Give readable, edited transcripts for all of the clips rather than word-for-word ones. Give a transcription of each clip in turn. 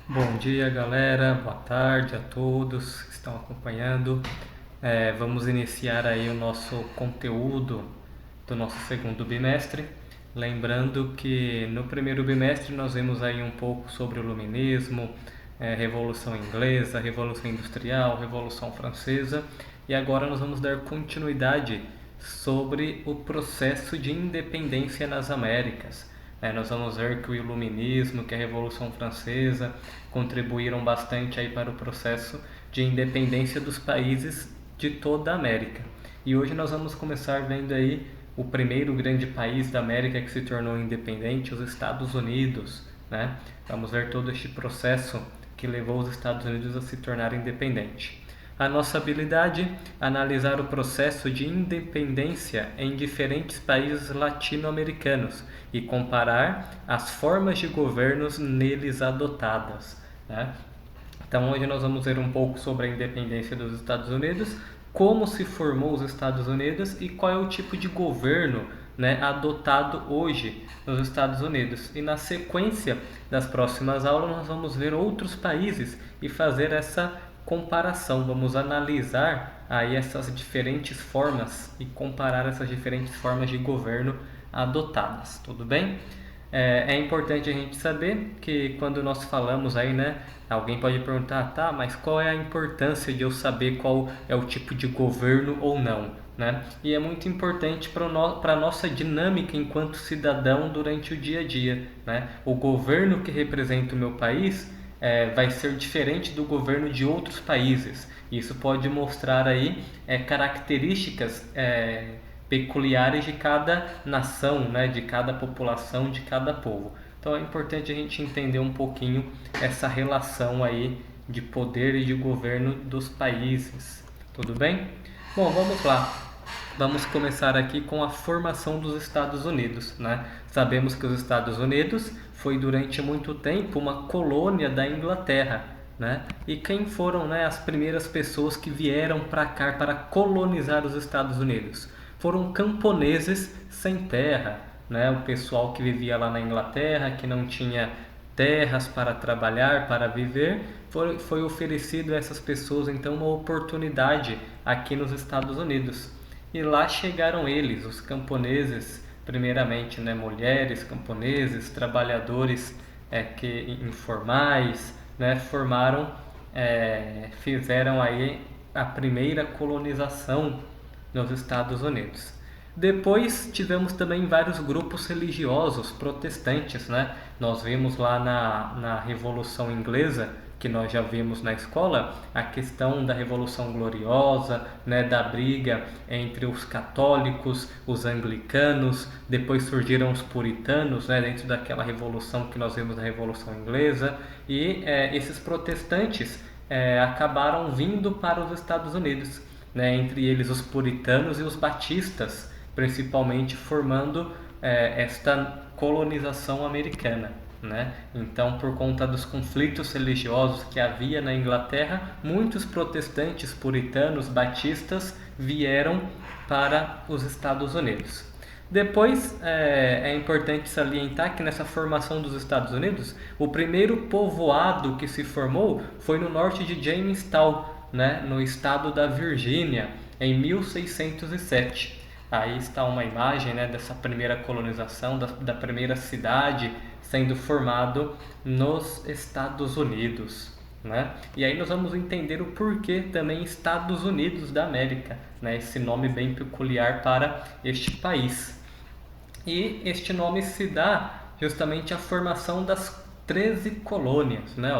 Bom dia, galera. Boa tarde a todos que estão acompanhando. Vamos iniciar aí o nosso conteúdo do nosso segundo bimestre. Lembrando que no primeiro bimestre nós vimos aí um pouco sobre o Iluminismo, Revolução Inglesa, Revolução Industrial, Revolução Francesa, e agora nós vamos dar continuidade sobre o processo de independência nas Américas. Nós vamos ver que o Iluminismo, que a Revolução Francesa contribuíram bastante aí para o processo de independência dos países de toda a América. E hoje nós vamos começar vendo aí o primeiro grande país da América que se tornou independente, os Estados Unidos, né? Vamos ver todo este processo que levou os Estados Unidos a se tornar independente. A nossa habilidade, analisar o processo de independência em diferentes países latino-americanos e comparar as formas de governos neles adotadas, né? Então hoje nós vamos ver um pouco sobre a independência dos Estados Unidos, como se formou os Estados Unidos e qual é o tipo de governo, né, adotado hoje nos Estados Unidos. E na sequência das próximas aulas nós vamos ver outros países e fazer essa comparação. Vamos analisar aí essas diferentes formas e comparar essas diferentes formas de governo adotadas. Tudo bem? É importante a gente saber que quando nós falamos aí, né, alguém pode perguntar, tá, mas qual é a importância de eu saber qual é o tipo de governo ou não, né? E é muito importante para a nossa dinâmica enquanto cidadão durante o dia a dia, né? O governo que representa o meu país vai ser diferente do governo de outros países. Isso pode mostrar aí características peculiares de cada nação, né, de cada população, de cada povo. Então é importante a gente entender um pouquinho essa relação aí de poder e de governo dos países. Tudo bem? Bom, vamos lá. Vamos começar aqui com a formação dos Estados Unidos, né? Sabemos que os Estados Unidos foi durante muito tempo uma colônia da Inglaterra, né? E quem foram, né, as primeiras pessoas que vieram para cá para colonizar os Estados Unidos? Foram camponeses sem terra, né? O pessoal que vivia lá na Inglaterra, que não tinha terras para trabalhar, para viver, foi oferecido a essas pessoas então uma oportunidade aqui nos Estados Unidos. E lá chegaram eles, os camponeses, primeiramente, né, mulheres camponeses, trabalhadores informais, né, fizeram aí a primeira colonização nos Estados Unidos. Depois tivemos também vários grupos religiosos protestantes, né? Nós vimos lá na Revolução Inglesa, que nós já vimos na escola, a questão da Revolução Gloriosa, né, da briga entre os católicos, os anglicanos, depois surgiram os puritanos, né, dentro daquela revolução que nós vimos na Revolução Inglesa, e esses protestantes acabaram vindo para os Estados Unidos, né, entre eles os puritanos e os batistas, principalmente formando esta colonização americana, né? Então, por conta dos conflitos religiosos que havia na Inglaterra, muitos protestantes, puritanos, batistas vieram para os Estados Unidos. Depois, é importante salientar que nessa formação dos Estados Unidos, o primeiro povoado que se formou foi no norte de Jamestown, né, no estado da Virgínia, em 1607. Aí está uma imagem, né, dessa primeira colonização, da primeira cidade sendo formado nos Estados Unidos, né? E aí nós vamos entender o porquê também Estados Unidos da América, né? Esse nome bem peculiar para este país. E este nome se dá justamente à formação das 13 colônias, né?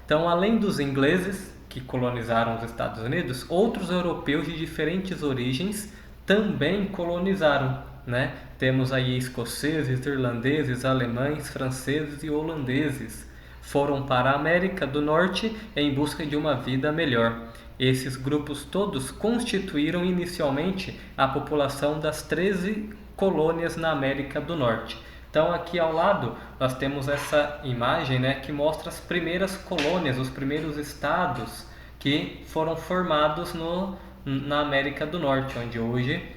Então, além dos ingleses que colonizaram os Estados Unidos, outros europeus de diferentes origens também colonizaram, né? Temos aí escoceses, irlandeses, alemães, franceses e holandeses. Foram para a América do Norte em busca de uma vida melhor. Esses grupos todos constituíram inicialmente a população das 13 colônias na América do Norte. Então aqui ao lado nós temos essa imagem, né, que mostra as primeiras colônias, os primeiros estados que foram formados na América do Norte, onde hoje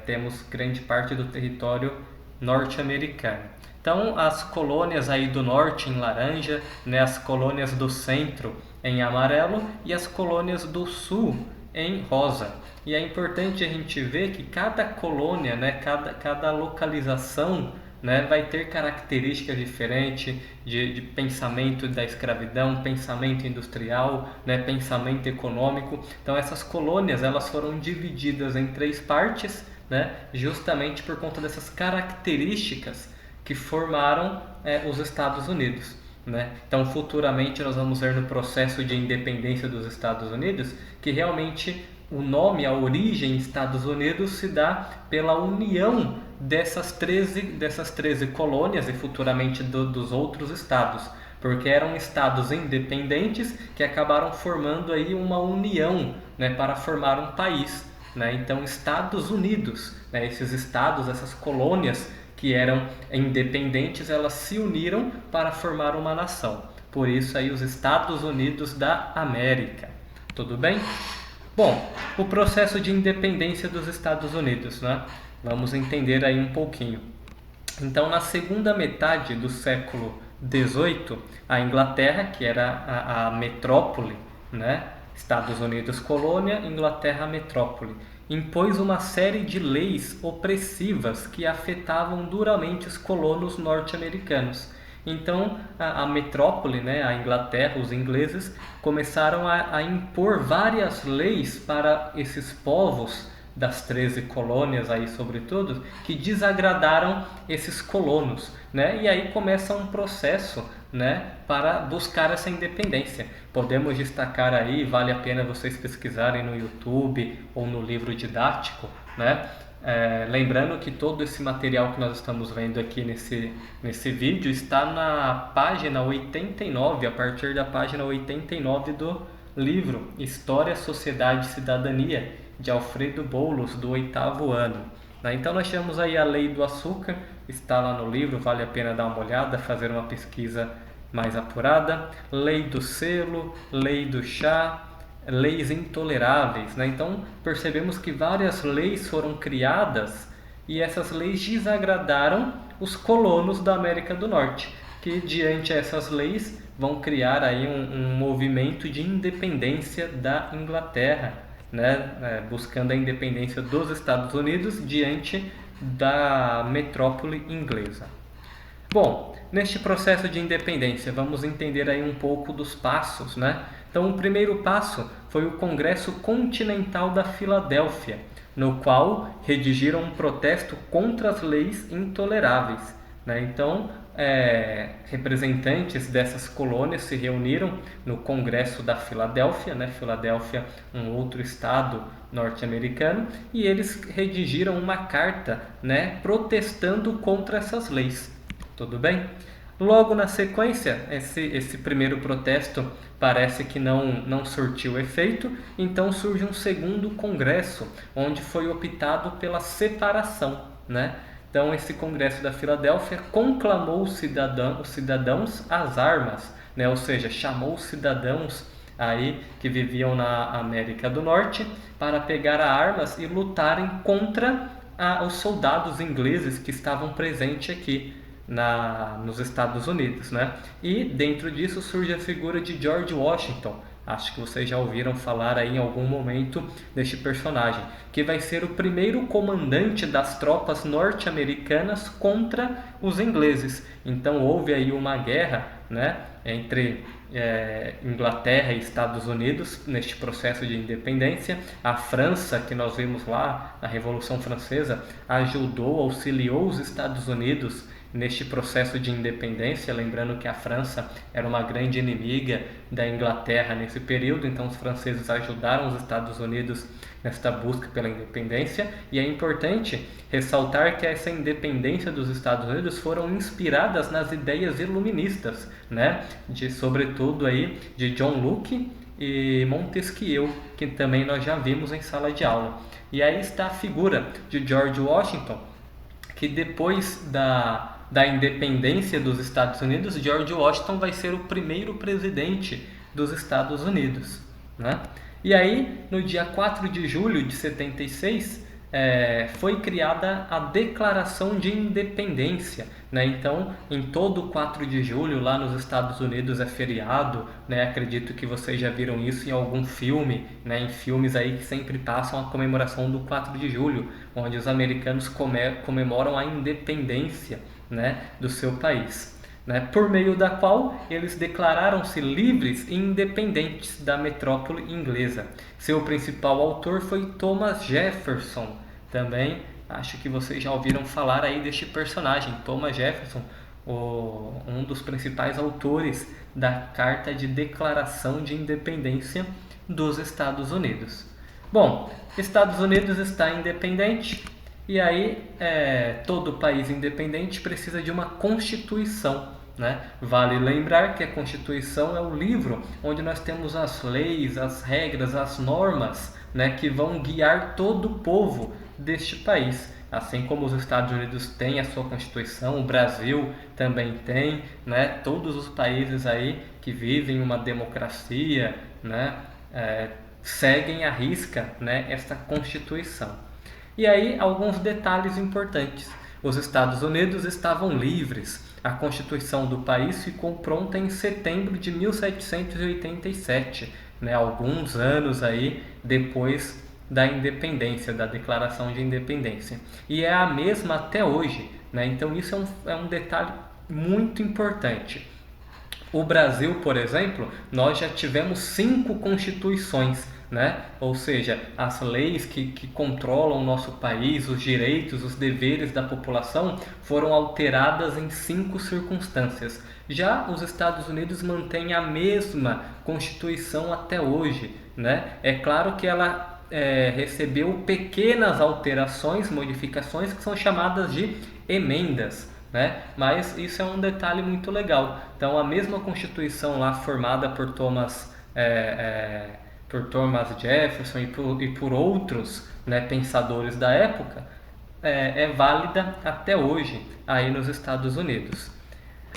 temos grande parte do território norte-americano. Então, as colônias aí do norte em laranja, né, as colônias do centro em amarelo e as colônias do sul em rosa. E é importante a gente ver que cada colônia, né, cada localização, né, vai ter características diferentes de pensamento da escravidão, pensamento industrial, né, pensamento econômico. Então essas colônias elas foram divididas em 3 partes, né, justamente por conta dessas características que formaram os Estados Unidos. Né? Então, futuramente, nós vamos ver no processo de independência dos Estados Unidos que realmente o nome, a origem Estados Unidos se dá pela união dessas 13 colônias e futuramente dos outros estados, porque eram estados independentes que acabaram formando aí uma união, né, para formar um país. Né? Então, Estados Unidos, né, esses estados, essas colônias que eram independentes, elas se uniram para formar uma nação. Por isso aí os Estados Unidos da América. Tudo bem? Bom, o processo de independência dos Estados Unidos, né? Vamos entender aí um pouquinho. Então, na segunda metade do século XVIII, a Inglaterra, que era a metrópole, né? Estados Unidos colônia, Inglaterra metrópole, impôs uma série de leis opressivas que afetavam duramente os colonos norte-americanos. Então, a metrópole, né, a Inglaterra, os ingleses, começaram a impor várias leis para esses povos das 13 colônias, aí, sobretudo, que desagradaram esses colonos. Né? E aí começa um processo, né, para buscar essa independência. Podemos destacar aí, vale a pena vocês pesquisarem no YouTube ou no livro didático, né? Lembrando que todo esse material que nós estamos vendo aqui nesse vídeo está na página 89, a partir da página 89 do livro História, Sociedade e Cidadania, de Alfredo Boulos, do 8º ano. Então nós temos aí a Lei do Açúcar, está lá no livro, vale a pena dar uma olhada, fazer uma pesquisa mais apurada. Lei do Selo, Lei do Chá, leis intoleráveis. Né? Então percebemos que várias leis foram criadas e essas leis desagradaram os colonos da América do Norte, que diante dessas leis vão criar aí um movimento de independência da Inglaterra, né? Buscando a independência dos Estados Unidos diante da metrópole inglesa. Bom, neste processo de independência, vamos entender aí um pouco dos passos, né? Então, o primeiro passo foi o Congresso Continental da Filadélfia, no qual redigiram um protesto contra as leis intoleráveis. Né? Então, representantes dessas colônias se reuniram no Congresso da Filadélfia, né? Filadélfia, um outro estado norte-americano, e eles redigiram uma carta, né, protestando contra essas leis. Tudo bem? Logo na sequência, esse primeiro protesto parece que não surtiu efeito, então surge um segundo congresso, onde foi optado pela separação, né? Então esse congresso da Filadélfia conclamou os cidadãos às armas, né? Ou seja, chamou os cidadãos aí que viviam na América do Norte para pegar armas e lutarem contra os soldados ingleses que estavam presentes aqui nos Estados Unidos, né? E dentro disso surge a figura de George Washington. Acho que vocês já ouviram falar aí em algum momento deste personagem, que vai ser o primeiro comandante das tropas norte-americanas contra os ingleses. Então houve aí uma guerra, né, entre Inglaterra e Estados Unidos neste processo de independência. A França, que nós vimos lá na Revolução Francesa, auxiliou os Estados Unidos neste processo de independência, lembrando que a França era uma grande inimiga da Inglaterra nesse período, então os franceses ajudaram os Estados Unidos nesta busca pela independência, e é importante ressaltar que essa independência dos Estados Unidos foram inspiradas nas ideias iluministas, né, sobretudo aí de John Locke e Montesquieu, que também nós já vimos em sala de aula. E aí está a figura de George Washington, que depois da independência dos Estados Unidos, George Washington vai ser o primeiro presidente dos Estados Unidos. Né? E aí, no dia 4 de julho de 76, foi criada a Declaração de Independência, né? Então, em todo 4 de julho, lá nos Estados Unidos é feriado, né? Acredito que vocês já viram isso em algum filme, né? Em filmes aí que sempre passam a comemoração do 4 de julho, onde os americanos comemoram a independência, né? Do seu país. Né, por meio da qual eles declararam-se livres e independentes da metrópole inglesa. Seu principal autor foi Thomas Jefferson. Também acho que vocês já ouviram falar aí deste personagem, Thomas Jefferson, um dos principais autores da Carta de Declaração de Independência dos Estados Unidos. Bom, Estados Unidos está independente. E aí, todo país independente precisa de uma Constituição, né? Vale lembrar que a Constituição é o livro onde nós temos as leis, as regras, as normas, né, que vão guiar todo o povo deste país. Assim como os Estados Unidos têm a sua Constituição, o Brasil também tem, né? Todos os países aí que vivem uma democracia, né, seguem à risca, né, esta Constituição. E aí, alguns detalhes importantes. Os Estados Unidos estavam livres. A Constituição do país ficou pronta em setembro de 1787, né, alguns anos aí depois da independência, da Declaração de Independência. E é a mesma até hoje, né? Então isso é um detalhe muito importante. O Brasil, por exemplo, nós já tivemos 5 constituições, né? Ou seja, as leis que controlam o nosso país, os direitos, os deveres da população foram alteradas em 5 circunstâncias. Já os Estados Unidos mantêm a mesma Constituição até hoje, né? É claro que ela recebeu pequenas alterações, modificações que são chamadas de emendas. Né? Mas isso é um detalhe muito legal. Então, a mesma Constituição lá formada por Thomas Jefferson e por outros, né, pensadores da época é válida até hoje aí nos Estados Unidos.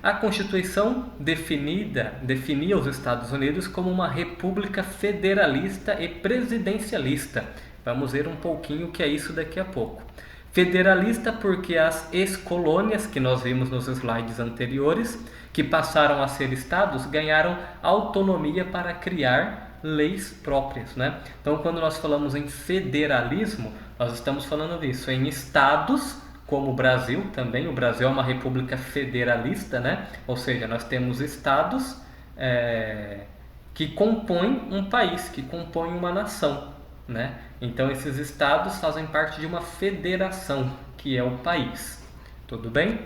A Constituição definia os Estados Unidos como uma república federalista e presidencialista. Vamos ver um pouquinho o que é isso daqui a pouco. Federalista porque as ex-colônias, que nós vimos nos slides anteriores, que passaram a ser estados, ganharam autonomia para criar leis próprias, né? Então, quando nós falamos em federalismo, nós estamos falando disso, em estados, como o Brasil também. O Brasil é uma república federalista, né? Ou seja, nós temos estados que compõem um país, que compõem uma nação, né? Então esses estados fazem parte de uma federação, que é o país. Tudo bem?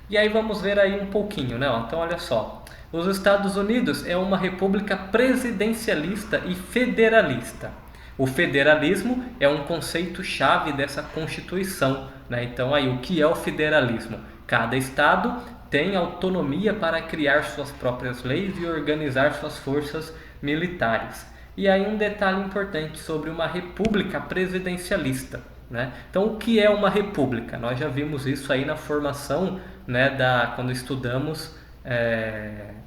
E aí vamos ver aí um pouquinho, né? Então olha só. Os Estados Unidos é uma república presidencialista e federalista. O federalismo é um conceito-chave dessa Constituição, né? Então aí, o que é o federalismo? Cada estado tem autonomia para criar suas próprias leis e organizar suas forças militares. E aí um detalhe importante sobre uma república presidencialista, né? Então, o que é uma república? Nós já vimos isso aí na formação, né, quando estudamos,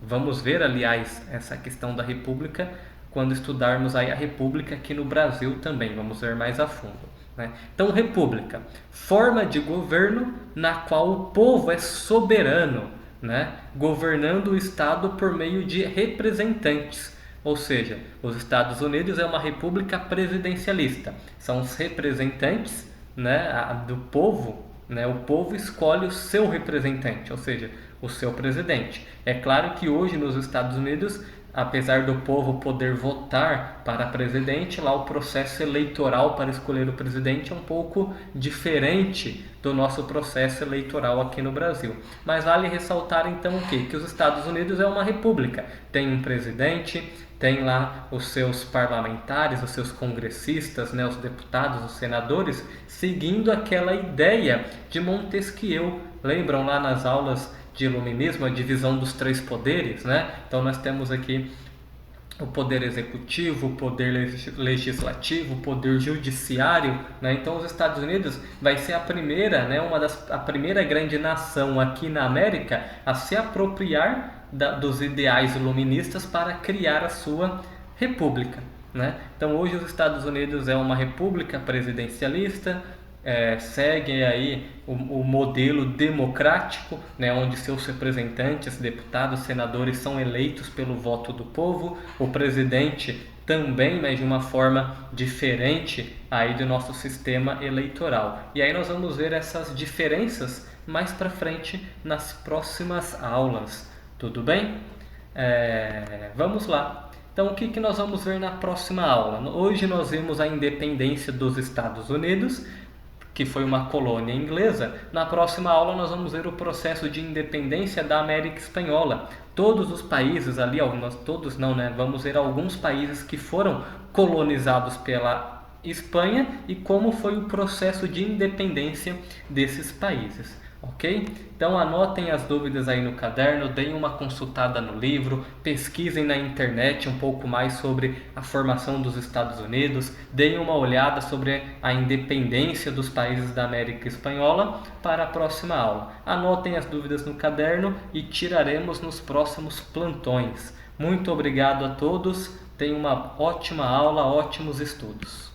vamos ver, aliás, essa questão da república, quando estudarmos aí a república aqui no Brasil também, vamos ver mais a fundo, né? Então, república, forma de governo na qual o povo é soberano, né, governando o Estado por meio de representantes. Ou seja, os Estados Unidos é uma república presidencialista. São os representantes, né, do povo, né? O povo escolhe o seu representante, ou seja, o seu presidente. É claro que hoje nos Estados Unidos, apesar do povo poder votar para presidente, lá o processo eleitoral para escolher o presidente é um pouco diferente do nosso processo eleitoral aqui no Brasil. Mas vale ressaltar então o quê? Que os Estados Unidos é uma república. Tem um presidente, tem lá os seus parlamentares, os seus congressistas, né, os deputados, os senadores, seguindo aquela ideia de Montesquieu. Lembram lá nas aulas de iluminismo, a divisão dos 3 poderes, né? Então nós temos aqui o poder executivo, o poder legislativo, o poder judiciário, né? Então os Estados Unidos vai ser a primeira, né, a primeira grande nação aqui na América a se apropriar dos ideais iluministas para criar a sua república, né? Então hoje os Estados Unidos é uma república presidencialista, seguem aí o modelo democrático, né, onde seus representantes, deputados, senadores são eleitos pelo voto do povo, o presidente também, mas de uma forma diferente aí do nosso sistema eleitoral. E aí nós vamos ver essas diferenças mais para frente nas próximas aulas, tudo bem? Vamos lá. Então, o que nós vamos ver na próxima aula? Hoje nós vimos a independência dos Estados Unidos, que foi uma colônia inglesa. Na próxima aula nós vamos ver o processo de independência da América Espanhola. Todos os países ali, todos não, né? Vamos ver alguns países que foram colonizados pela Espanha e como foi o processo de independência desses países. Ok? Então anotem as dúvidas aí no caderno, deem uma consultada no livro, pesquisem na internet um pouco mais sobre a formação dos Estados Unidos, deem uma olhada sobre a independência dos países da América Espanhola para a próxima aula. Anotem as dúvidas no caderno e tiraremos nos próximos plantões. Muito obrigado a todos, tenham uma ótima aula, ótimos estudos.